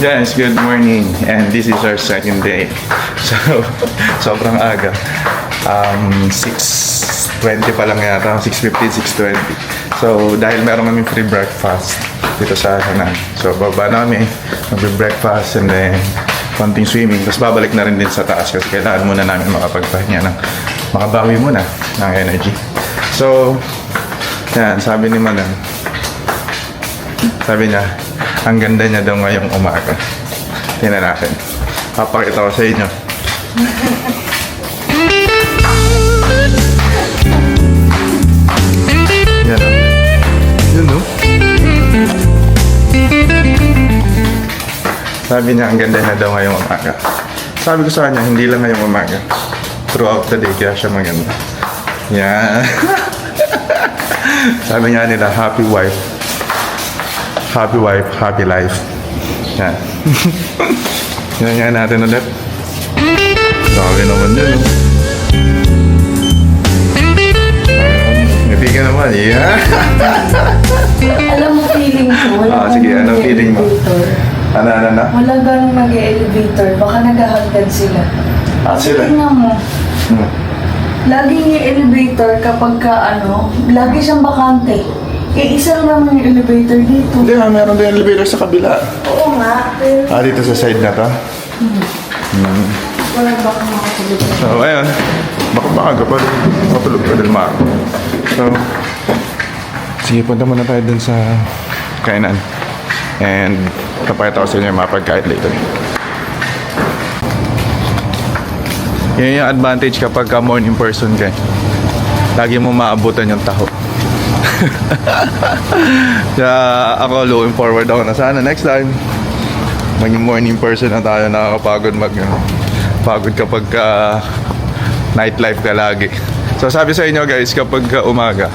Guys, good morning. And this is our second day. So, sobrang aga. 6:20 pa lang yata. 6:50, 6:20. So, dahil meron kami free breakfast dito sa Hanan. So, baba namin. Magbe-breakfast and then konting swimming. Tapos babalik na rin din sa taas kasi kailangan muna namin makapagpahinga ng makabawi muna ng energy. So, yan. Sabi ni Manang. Sabi niya, ang ganda niya daw ngayong umaga. Tingnan natin. Papakita ko sa inyo. Yan o. Yun o. Sabi niya, ang ganda niya daw ngayong umaga. Sabi ko sa kanya, hindi lang ngayong umaga. Throughout the day, kaya siya maganda. Yan. Sabi nga nila, happy wife. Happy wife, happy life. Yan. Yan nga natin ulit. Sabi naman yun. Ngiti ka naman. Yeah. Alam mo feeling ko? Sige, anong feeling mo? Ano? Wala ganun mag-elevator. Baka naghahagdan sila. Sila? Tingnan mo. Laging yung elevator kapag lagi siyang bakante. Isa lang naman yung elevator dito. Hindi nga, meron din elevator sa kabila. Oo nga, pero Dito sa side na to? wala baka makatulog. So, ayun. Baka maaga pa rin. Matulog pa din maaga. So, sige, punta muna tayo dun sa kainan. And, tapakita ko sa inyo yung mga pagkain later. Yan yung advantage kapag ka morning person ka. Lagi mo maabutan yung taho. Kaya ako looking forward ako na sana next time maging morning person na tayo, nakakapagod pagod kapag nightlife ka lagi. So sabi sa inyo guys, kapag umaga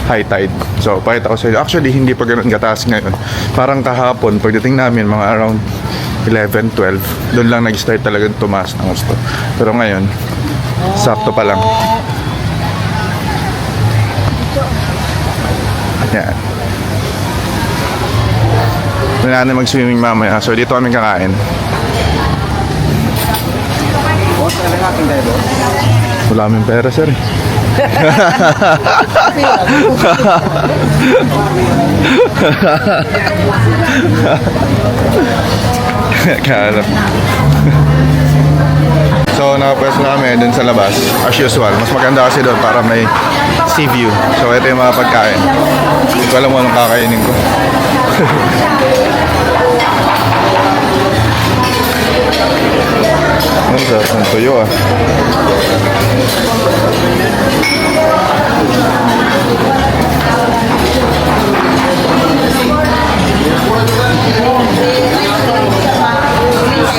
high tide. So pakita ko sa inyo, actually hindi pa ganun kataas ngayon. Parang kahapon pagdating namin mga around 11, 12, doon lang nag-start talagang tumaas ng gusto. Pero ngayon sakto pa lang. Yan. Wala na mag-swimming mamaya. So dito kami kakain. Wala kaming pera, sir. Kala. So nakapwesto na kami dun sa labas. As usual. Mas maganda kasi doon para may sea view. So ito yung mga pagkain. Hindi ko alam mo anong kakainin ko. Ang sarap ng tuyo ah.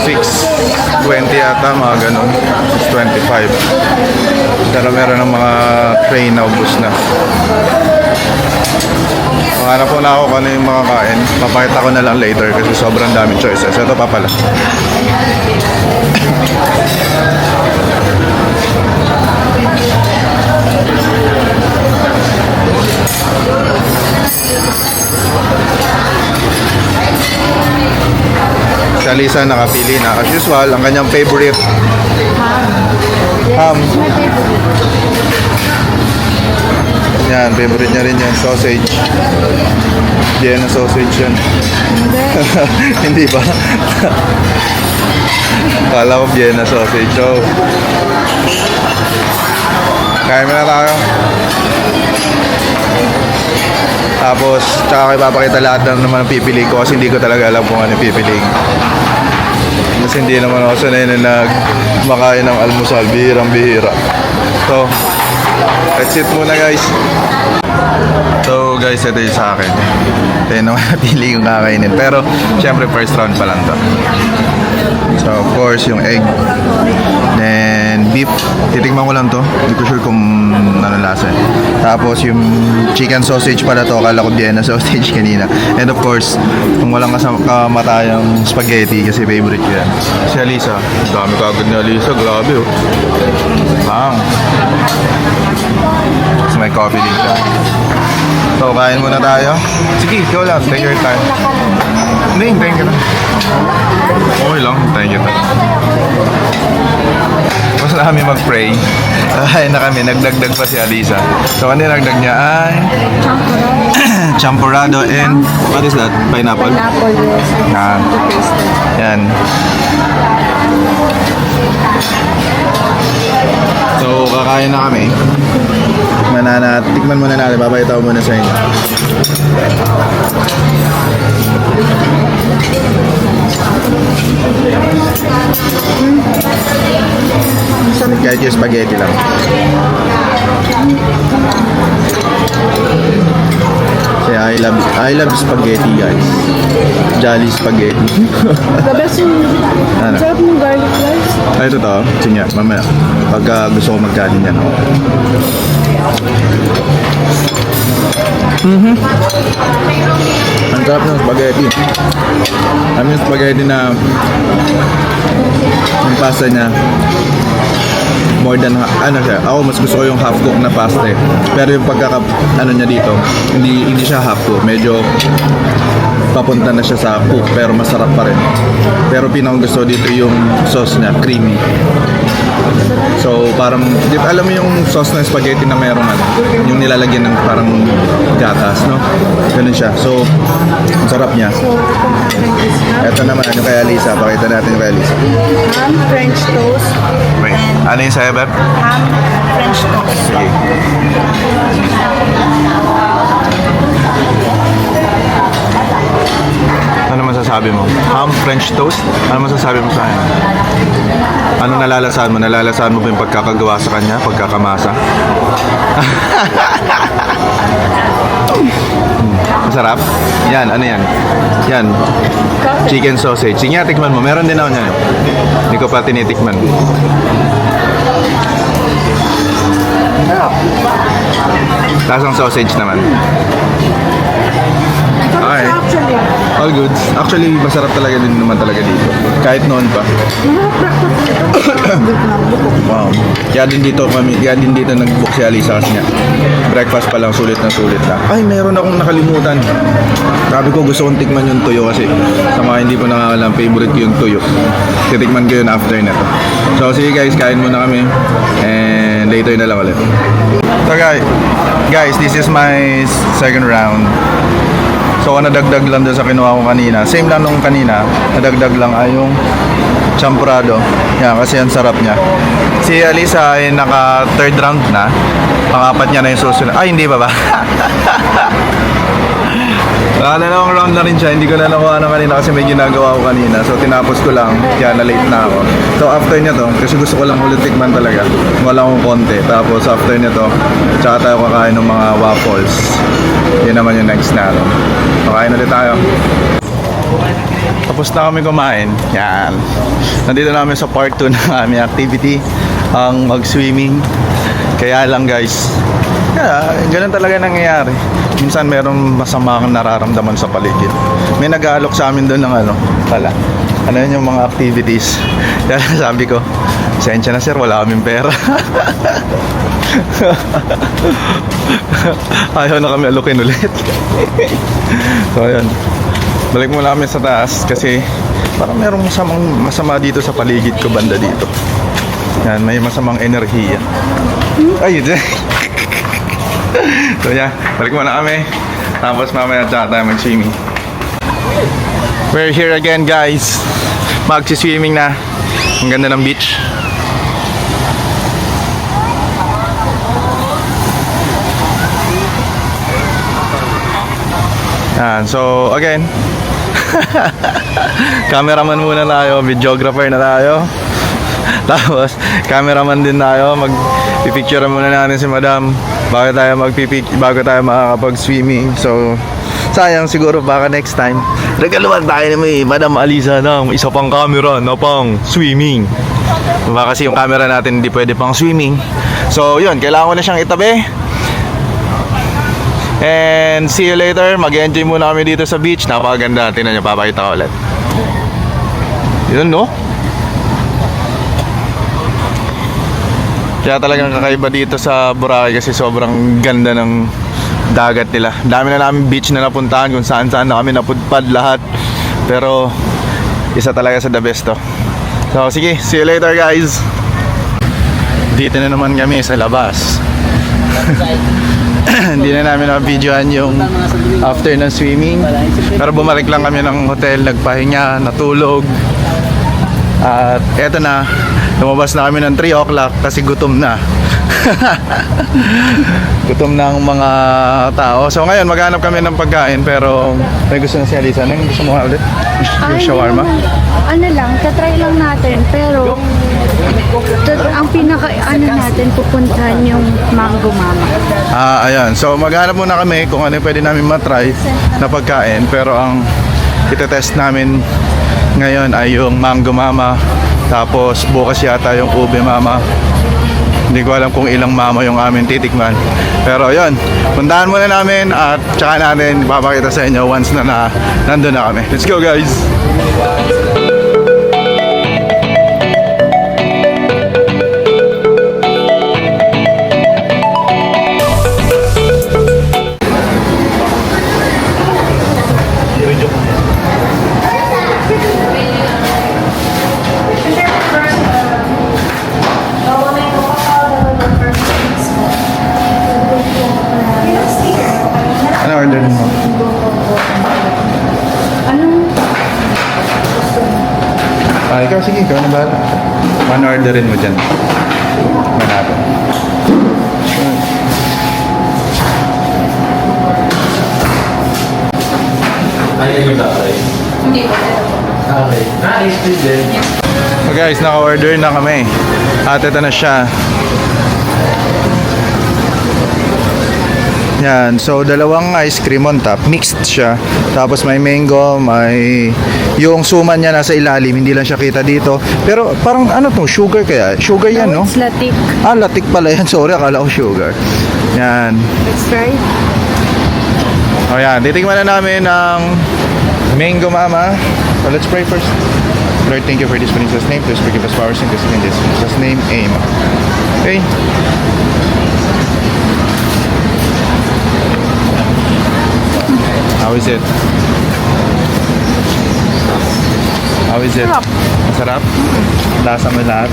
$6.20 yata, mga ganun. $6.25. Pero meron ng mga train na ubos na. Hanap po na ako kung ano yung mga kain. Papakita ko na lang later kasi sobrang daming choices. Ito pa pala. Si Alisa nakapili na. As usual, ang kanyang favorite ham. Yan, favorite niya rin yan, sausage. Vienna sausage yan. Hindi ba? Kala ko Vienna sausage. So, kaya mo na tayo. Tapos, tsaka kayo papakita lahat na naman ang pipili ko kasi hindi ko talaga alam kung ano pipiliin. Kasi hindi naman ako sanay na nagmakain ng almusal. Bihirang-bihira. So, that's it muna guys. So guys, ito yung sa akin. Ito yung napili kong kakainin. Pero, syempre first round pa lang to. So, of course, yung egg. Then, beef. Titikman ko lang to. Hindi ko sure kung ano lasa. Tapos, yung chicken sausage pala to. Akala ko Vienna sausage kanina. And of course, kung walang kamatayang spaghetti kasi favorite ko yan. Si Alisa. Dami kagad ni Alisa. Grabe oh. Bang. Tapos may coffee dito. So, kain muna tayo. Sige, ikaw lang. Take your time. Hindi, hintayin ka na. Okay lang, thank you. Mas na kami mag-pray. Ay na kami, nagdagdag pa si Alisa. So, ano yung nagdag niya ay champurrado and what is that? Pineapple? Pineapple, yes. Ah. Yan. So, kakain na kami. Tikman muna natin. Babay-taw muna sa inyo. Kahit yung spaghetti lang. Kasi I love spaghetti, guys. Jolly spaghetti. The best yung... Ano? Sarap ng garlic rice. Ay, ito to. Sige nga, mamaya. Pagka gusto ko magkanin yan. Ang sarap ng spaghetti. Alam yung spaghetti na yung pasta niya more than ano siya. Ako mas gusto ko yung half cook na pasta eh. Pero yung ano niya dito, hindi siya half cook. Medyo papunta na siya sa cook pero masarap pa rin. Pero pinakang gusto dito yung sauce niya, creamy. So parang, alam mo yung sauce ng spaghetti na mayroong ano, yung nilalagyan ng parang gatas, no? Ganun siya. So, ang sarap niya. Ito naman, ano kay Alisa? Pakita natin kay Alisa. Ham, French toast. Wait, ano yung sa'yo, Beb? Ham, French toast. Sige. Ano masasabi mo? Ham, French toast? Ano masasabi mo sa akin? Ano nalalasahan mo? Nalalasahan mo ba yung pagkakagawa sa kanya? Pagkakamasa? Masarap? Yan, ano yan? Yan. Chicken sausage. Sige nga, tikman mo. Meron din ako niyan. Hindi ko pa tinitikman. Lasang sausage naman. Okay. Actually, All good. Actually, masarap talaga din naman talaga dito. Kahit noon pa. Wow. Kaya din dito nag-book si Alisa kasi nga. Breakfast pa lang, sulit na sulit na. Ay, meron akong nakalimutan. Sabi ko gusto kong tikman yung tuyo kasi sa mga hindi po nakakalam, favorite ko yung tuyo. Titikman ko yun after na to. So, sige guys, kain muna kami. And later na lang ulit. So guys, this is my second round. So, nadagdag lang doon sa kinuha ko kanina. Same lang nung kanina. Nadagdag lang ay yung champurrado. Yan, kasi ang sarap niya. Si Alisa ay naka third round na. Pang-apat niya na yung susunod. Ay, hindi pa ba? Dalawang round na rin siya. Hindi ko na nakuha na kanina kasi may ginagawa ko kanina. So, tinapos ko lang. Kaya na-late na ako. So, after niya to, kasi gusto ko lang ulit tikman talaga. Wala akong konti. Tapos, after niya to, tsaka tayo kakain ng mga waffles. Yun naman yung next na. Kakain ulit tayo. Tapos na kami kumain. Yan. Nandito namin sa part 2 ng aming activity. Ang mag-swimming. Kaya lang guys, ganun talaga nangyayari. Minsan merong masama kang nararamdaman sa paligid. May nag-aalok sa amin doon ng ano yun yung mga activities. Kaya sabi ko, sensya na sir, wala kaming pera. Ayaw na kami alukin ulit. So ayun, balik muna kami sa taas kasi parang merong masama dito sa paligid ko, banda dito. Yan, may masamang enerhiya. Ay, so yeah, balik muna kami. Tapos mamaya tsaka tayo mag-swimming. We're here again guys. Mag-swimming na. Ang ganda ng beach. Yan, so again, cameraman muna tayo, videographer na tayo. Tapos, cameraman din tayo. Mag-picture muna natin si Madam bago tayo makakapag-swimming. So, sayang siguro baka next time regaluhan tayo ni Madam Alisa ng isa pang camera na pang swimming. Baka kasi yung camera natin hindi pwede pang swimming. So, yun. Kailangan ko na siyang itabi. And see you later. Mag-enjoy muna kami dito sa beach. Napakaganda. Tingnan nyo, papakita ko ulit. Yun, no? Kaya talagang kakaiba dito sa Boracay kasi sobrang ganda ng dagat nila. Dami na namin beach na napuntahan kung saan na kami napudpad lahat. Pero isa talaga sa the best to. So sige, see you later guys. Dito na naman kami sa labas. Hindi na namin na-videoan yung after ng swimming. Pero bumalik lang kami ng hotel, nagpahinga, natulog. At eto na, lumabas na kami ng 3 o'clock kasi gutom na. Gutom na ang mga tao. So ngayon, maghanap kami ng pagkain pero may gusto na si Alisa. Ano yung gusto mo ulit? Yung shawarma? Ano lang, tatry lang natin. Pero, ang pinaka, natin, pupuntahan yung Mango Mama. Ayan. So maghanap muna kami kung ano yung pwede namin matry na pagkain. Pero ang itetest namin ngayon ay yung Mango Mama. Tapos bukas yata yung Ube Mama. Hindi ko alam kung ilang mama yung amin titikman. Pero yun, puntahan muna namin at tsaka natin ipapakita sa inyo once na nandun na kami. Let's go guys! Ano order mo? Ikaw sige, ikaw na bahala. Ano orderin mo dyan? Manado. Ay, yung tatay. Hindi ko. Okay. Nice, please din. So guys, naka-order na kami. At ito na siya. Yan, so dalawang ice cream on top, mixed siya. Tapos may mango, may yung suman niya nasa ilalim, hindi lang siya kita dito. Pero parang ano to, sugar kaya? Sugar yan, no? It's latik. Latik pala yan. Sorry, akala ko sugar. Yan. Let's try. O yan, titikman na namin ang Mango Mama. So let's pray first. Lord, thank you for this in Jesus' name. Please forgive us for our sins in this. In Jesus' name, amen. Okay. How is it? How is it? Sarap. Masarap? Lasa mo lahat?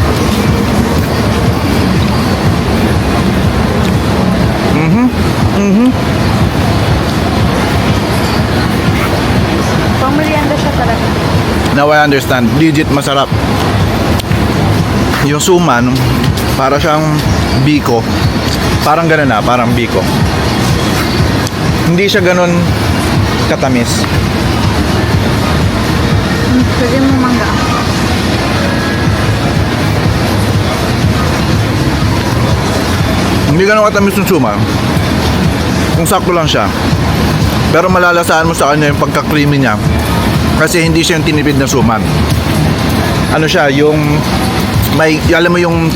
Pang merienda siya talaga. Now I understand. Legit masarap. Yung suman, para siyang biko. Parang ganun na, parang biko. Hindi siya ganun katamis. Pwede mo mangga. Hindi ganun katamis yung suman. Kung sakto lang siya. Pero malalasaan mo sa kanya yung pagka-creamy niya. Kasi hindi siya yung tinipid na suman. Ano siya, yung may, alam mo yung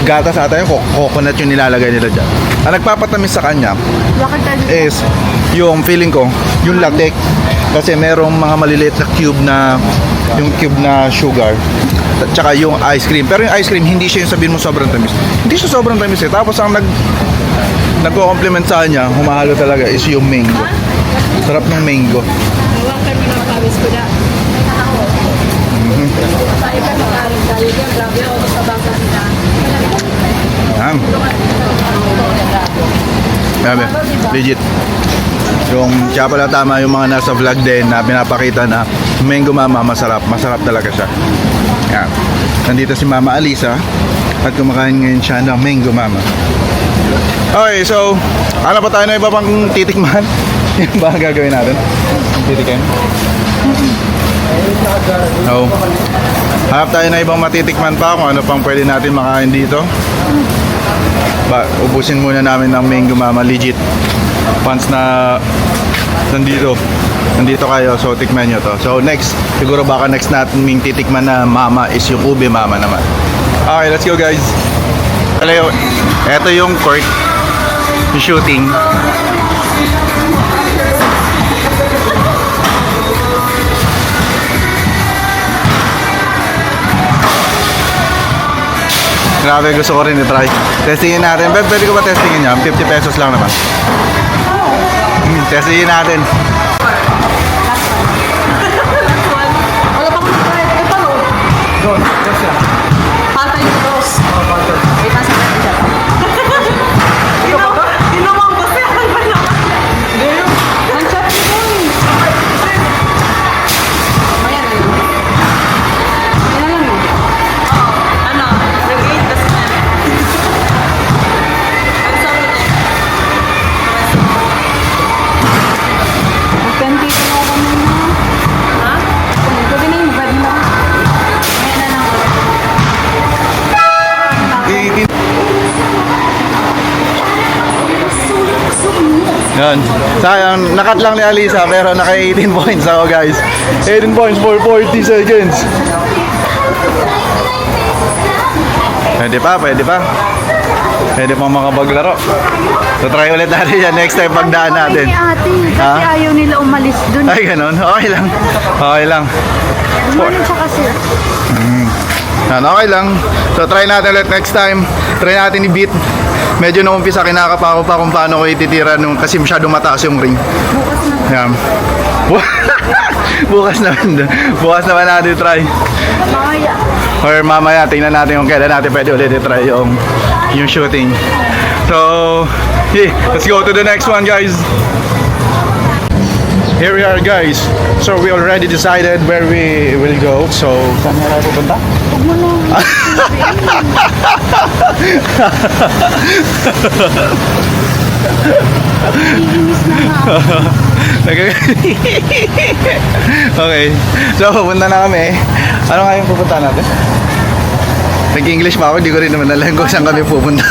gatas ata yung coconut yung nilalagay nila dyan. Ang nagpapatamis sa kanya Bakit tayo? is yung feeling ko, yung latik. Kasi merong mga maliliit na cube na yung cube na sugar. At saka yung ice cream. Pero yung ice cream, hindi siya yung sabihin mo sobrang tamis. Hindi siya sobrang tamis eh. Tapos ang nagko-compliment sa kanya, humahalo talaga is yung mango. Sarap ng mango. Hawakan mo ng pawis ko na. Tayo ka na karin tayo dyan. Grabe ako sa bangka nila. Yan. Grabe. Legit. Yung siya pala tama yung mga nasa vlog din na pinapakita na Mango Mama masarap. Masarap talaga siya. Yan. Nandito si Mama Alisa at kumakain ngayon siya ng Mango Mama. Okay, so ano pa tayo na iba pang titikman? Yung ba ang gagawin natin? Titikin? So, hanap tayo na ibang matitikman pa kung ano pang pwede natin makain dito. Ubusin muna namin ng Mango Mama legit. Once na nandito kayo, so tikman nyo to. So next, siguro baka next natin ming titikman na Mama is yung Ube Mama naman. Okay, let's go guys. Hello, eto yung court, yung shooting. Grabe, gusto ko rin i-try. Testingin natin. Pwede ko ba testingin niya? 50 pesos lang naman. Testingin natin. Wala pa akong try. Patay yung Ross. May nasa natin siya. Ginawang ba siya? Ang chat ko doon. Mamaya na yun. Yan lang mo. Ano? Nag-8 kasi na. Ang sabi niya. Magkantito na ako muna. Ha? Pwede na yung pwede na. Mamaya na lang. 18. Yan. Sayang, nakat lang ni Alisa pero naka 18 points ako guys. 18 points for 40 seconds. Pwede pa, pwede pa. Pwede pa makapaglaro. So try ulit natin yan next time pagdaan natin. Ay, ate, kasi Ha? ayaw nila umalis dun. Ay, ganun. Okay lang. Okay lang. Umalis siya kasi. Yan, okay lang. So try natin ulit next time. Try natin i-beat. Medyo nung umpisa kinakapa ko pa kung paano ko ititira nung kasi masyado mataas yung ring. Yan. Bukas naman. Bukas naman natin try. Mamaya. Or mamaya tingnan natin kung kailan natin pwede ulit i-try yung shooting. So, yeah, let's go to the next one guys. Here we are guys. So we already decided where we will go. So, saan na tayo pupunta? Huwag mo na. Iinis na nga. Okay. So, pupunta na kami. Ano nga yung pupunta natin? Nag-English pa ako, hindi ko rin naman alam kung saan kami pupunta.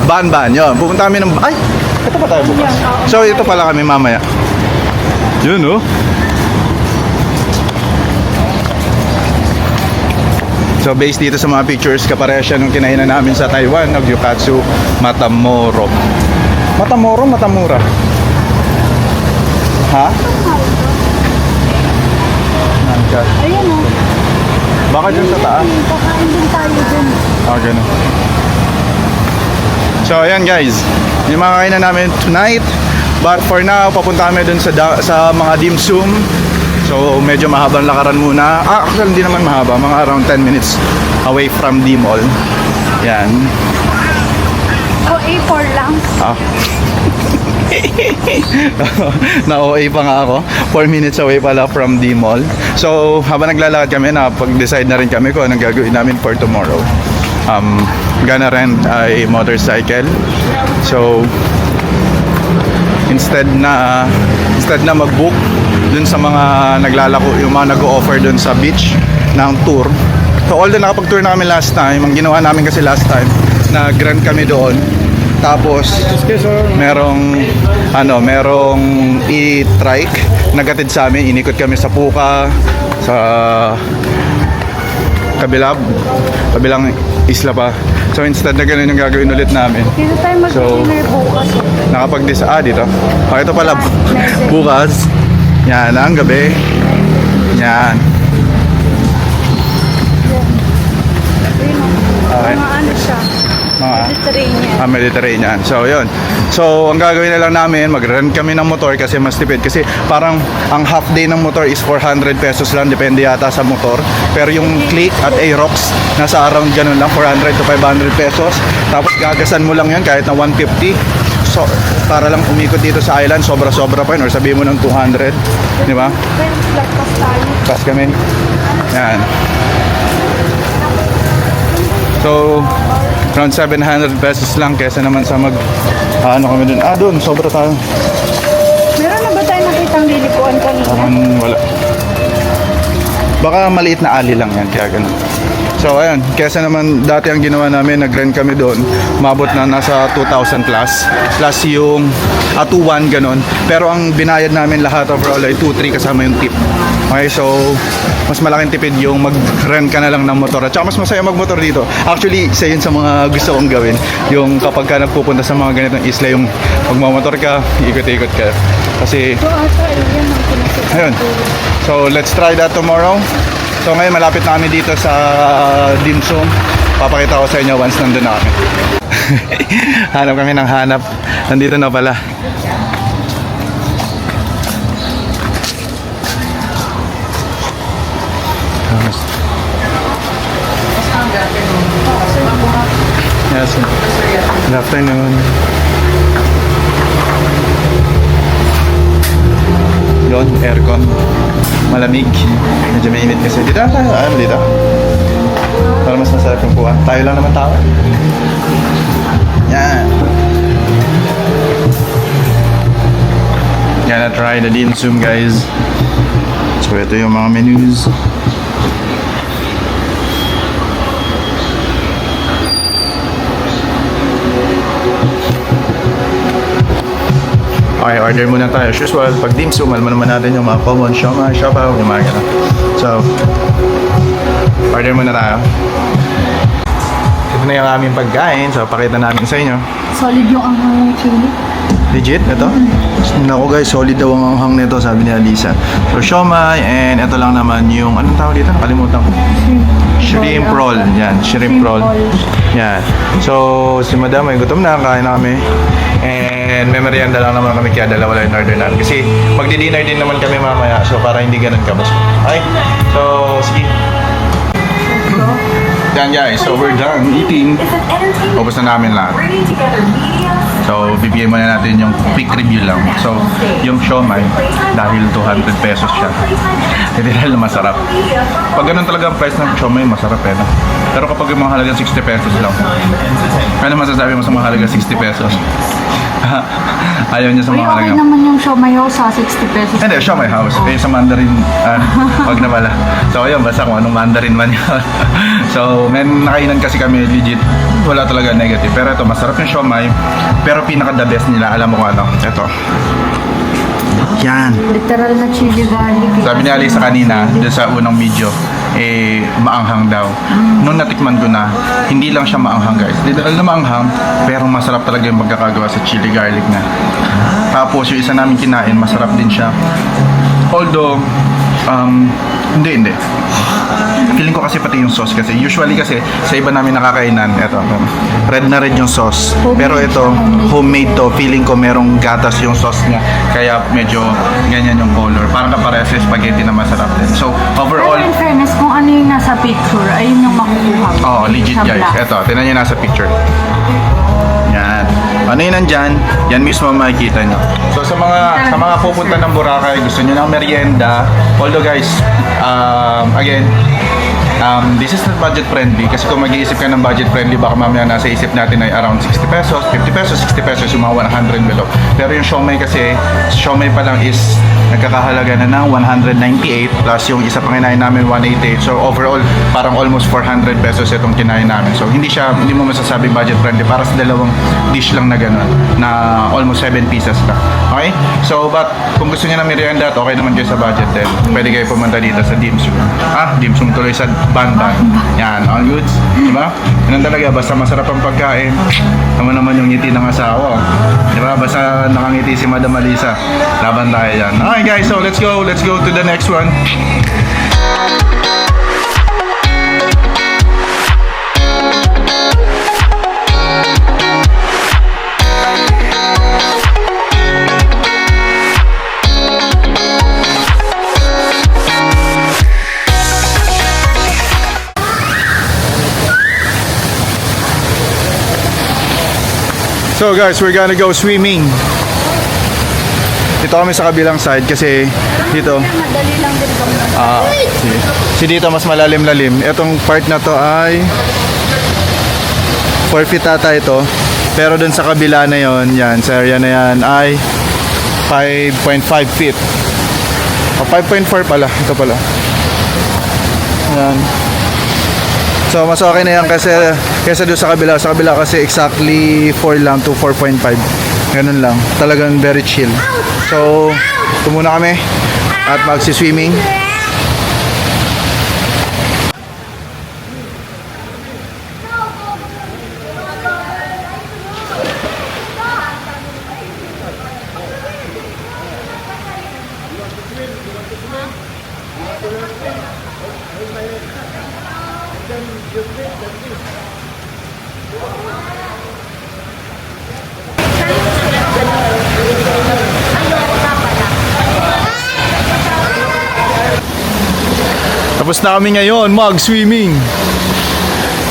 Ban-ban, yun. Pupunta kami ng... Ay! Ito pa tayo bukas. So, ito pala kami mamaya. Yun, oh. So, based dito sa mga pictures, kapareha siya nung kinainan namin sa Taiwan, Gyukatsu Matamoro. Matamoro, Matamura? Ha? Nangkat. Ayan o. Baka dyan sa taas. Kakain din tayo dun. Ah, ganun. So, ayan guys. Yung mga kainan namin tonight. But for now, papunta kami dun sa mga dim sum. So, medyo mahabang lakaran muna. Actually, hindi naman mahaba. Mga around 10 minutes away from the mall. Yan. O, A4 lang. Ah. Na-OA pa nga ako. 4 minutes away pala from the mall. So, habang naglalakad kami, pag-decide na rin kami kung anong gagawin namin for tomorrow. Gonna rent a motorcycle. So, instead na mag-book dun sa mga naglalako, yung mga nag-o-offer dun sa beach ng tour. So, although nakapag-tour na kami last time, ang ginawa namin kasi last time, nag-rent kami doon. Tapos merong e-trike nagatid sa amin, inikot kami sa Puka, sa kabilang isla pa. So instead na ganun yung gagawin ulit namin. Dito tayo mag-dinner bukas. Dito. Oh, ito pala bukas. Yan, ang gabi. Yan. Okay. Mga ano siya. Mga Mediterranean. Mediterranean. So, yun. So, ang gagawin na lang namin, mag-rent kami ng motor kasi mas tipid. Kasi parang ang half day ng motor is 400 pesos lang. Depende yata sa motor. Pero yung Click at Aerox, nasa around ganun lang, 400 to 500 pesos. Tapos gagasan mo lang yan kahit na 150. So, para lang umikot dito sa island, sobra-sobra pa yun. Or sabihin mo ng 200. Di ba? Pero lagpas tayo. Pass kami. Yan. So, around 700 pesos lang kesa naman sa kami dun. Dun, sobra tayo. Meron na ba tayo nakitang lilikuan kanina? Wala. Baka maliit na ali lang yan, kaya ganun. So, ayun, kesa naman dati ang ginawa namin, nag-rent kami doon, umabot na nasa 2,000 plus yung 2,1 ganun. Pero ang binayad namin lahat overall ay 2,3 kasama yung tip. Okay, so mas malaking tipid yung mag-rent ka na lang ng motor. At saka mas masaya magmotor dito. Actually, isa yun sa mga gusto kong gawin. Yung kapag ka nagpupunta sa mga ganitong isla, yung magmamotor ka, ikot-ikot ka. Kasi, So, ata, yan ang pinasita. ayun. So, let's try that tomorrow. So, ngayon malapit na kami dito sa dim sum. Papakita ko sa inyo once nandun na kami. Hanap kami ng hanap. Nandito na pala. Yes. Good afternoon. Yun, aircon. Malamig. Medyo mainit kasi. Dito na tayo. Ano dito? Para mas masarap yung kuha. Tayo lang naman tao. Yan. Gonna try the dim sum, guys. So ito yung mga menus. Okay, order muna tayo. As usual, pag dim sum, alam naman natin yung mga common siomai, siopaw, yung mga gano'n. So, order muna tayo. Ito na yung aming pagkain. So, pakita namin sa inyo. Solid yung anghang ng chili. Legit, ito? Naku guys, solid daw ang anghang nito, sabi ni Alisa. So, siomai, and ito lang naman yung, anong tawag dito? Nakalimutan ko. Shrimp roll. Yan, shrimp roll. Yan. So, si madam ay gutom na, kain na kami. And may merienda lang naman kami, kaya dalawa lang yung order namin. Kasi magdi-dinner din naman kami mamaya, so para hindi ganun kabas. Okay? So, sige. Yan guys, so we're done eating. Ubus na namin lahat. So, bibigyan muna natin yung quick review lang. So, yung siomai, dahil 200 pesos siya, hindi dahil masarap. Pag ganun talaga ang price ng siomai, masarap eh. No? Pero kapag yung mga halaga 60 pesos lang, ano masasabi mo sa mga halaga 60 pesos? Ayaw niya sa Uy, mga okay halaga. naman yung siomai sa 60 pesos. Hindi, siomai house. Eh, sa Mandarin, wag na pala. So, ayun, basta kung anong Mandarin man yun. So, may nakainan kasi kami, legit, wala talaga negative. Pero ito, masarap yung siomai. Pero pinaka-the best nila, alam mo kung ano? Ito. Yan. Literal na chili garlic. Sabi ni Alisa kanina, dun sa unang video, eh, maanghang daw. Nung natikman ko na, hindi lang siya maanghang guys. Literal na maanghang, pero masarap talaga yung pagkakagawa sa chili garlic na. Tapos yung isa namin kinain, masarap din siya. Although, hindi. Feeling ko kasi pati yung sauce kasi. Usually kasi, sa iba namin nakakainan, eto, red na red yung sauce. Pero ito, homemade to. Feeling ko merong gatas yung sauce niya. Kaya medyo ganyan yung color. Parang kaparehas sa spaghetti na masarap din. So, overall, Pero in fairness, kung ano yung nasa picture, ayun yung makukuha mo. oh, legit Sa guys. black. Ito, tingnan nyo nasa picture. Yan. Ano yun nandyan? Yan mismo makikita nyo. So sa mga pupunta ng Boracay, gusto nyo ng merienda. Although guys, again, this is not budget friendly kasi kung mag-iisip ka ng budget friendly, baka mamaya nasa isip natin ay around 60 pesos, 50 pesos, 60 pesos, yung mga 100 below. Pero yung siomai kasi, siomai pa lang is nagkakahalaga na ng 198 plus yung isa pang kinain namin 188. So overall, parang almost 400 pesos itong kinain namin. So hindi mo masasabi budget friendly para sa dalawang dish lang na gano'n na almost 7 pieces ka. Okay? So but kung gusto niyo ng merienda at okay naman kayo sa budget din, pwede kayo pumunta dito sa dim sum. Dim sum tuloy sa Banban. Yan, all goods. Diba? Yan talaga, basta masarap ang pagkain. Naman yung ngiti ng asawa. Diba? Basta nakangiti si Madam Alisa. Laban tayo yan. Okay guys, so let's go to the next one. So guys, we're gonna go swimming. Dito kami sa kabilang side kasi dito Madali lang din kami. si dito mas malalim-lalim. Itong part na to ay 4 feet ata ito. Pero dun sa kabila na yon, yan, sa area na yan ay 5.5 feet. O 5.4 pala, ito pala. Yan. So mas okay na yan kasi kaysa doon sa kabila. Sa kabila kasi exactly 4 lang to 4.5. Ganun lang. Talagang very chill. So, ito muna kami at magsiswimming. Tapos na kami ngayon mag-swimming.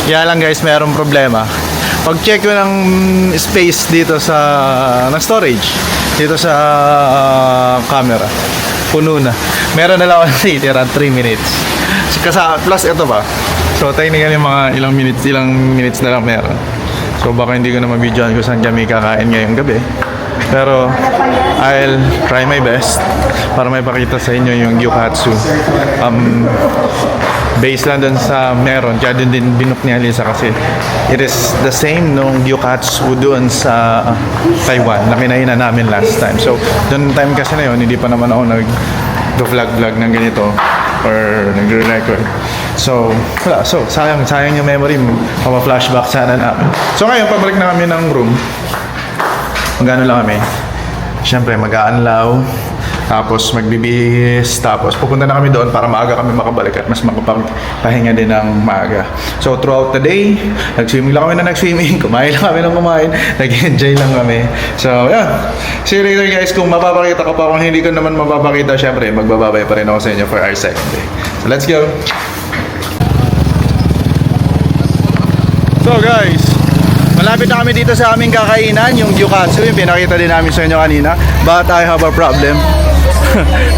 Kaya lang guys, mayroong problema. Pag check ko ng space dito ng storage, dito sa camera, puno na. Meron na lang ako natitira 3 minutes. Plus ito pa. So technically mga ilang minutes na lang meron. So baka hindi ko na mabidyoan kung saan kami kakain ngayong gabi. Pero I'll try my best para may pakita sa inyo yung gyukatsu. Based lang dun sa meron, kaya dun din binook ni Alisa kasi it is the same nung gyukatsu dun sa Taiwan na kinainan namin last time. So dun time kasi na yun, hindi pa naman ako nag-vlog ng ganito or nagre-record. So, wala. So, sayang yung memory mo. Papa-flashback sana namin. So ngayon, pabalik na kami ng room. Magano lang kami. Siyempre, mag-aanlaw. Tapos magbibihis. Tapos pupunta na kami doon para maaga kami makabalik at mas makapagpahinga din ng maaga. So throughout the day, nag-swimming lang kami na nag-swimming. Kumain lang kami ng kumain. Nag-enjoy lang kami. So yeah. See you later guys. Kung mapapakita ko pa, kung hindi ko naman mapapakita, syempre magbababay pa rin ako sa inyo for our second day. So let's go. So guys, malapit na kami dito sa aming kakainan, yung gyukatsu, yung pinakita din namin sa inyo kanina. But I have a problem.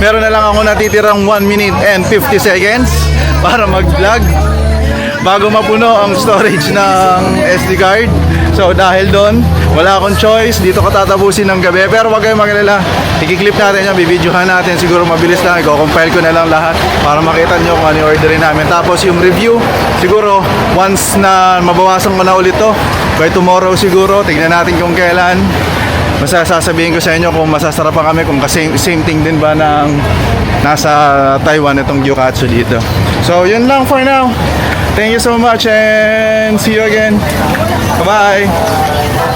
Meron na lang ako natitirang 1 minute and 50 seconds para mag-vlog bago mapuno ang storage ng SD card. So dahil doon, wala akong choice, dito ko tatapusin ng gabi. Pero wag kayong magalala, i-clip natin yan, bibidyohan natin, siguro mabilis lang, i-compile ko na lang lahat para makita nyo kung ano yung orderin namin. Tapos yung review, siguro once na mabawasan ko na ulit to, by tomorrow siguro, tignan natin kung kailan. Basta sasabihin ko sa inyo kung masasarapan kami, kung same thing din ba ng nasa Taiwan itong gyukatsu dito. So yun lang for now. Thank you so much and see you again. Bye-bye.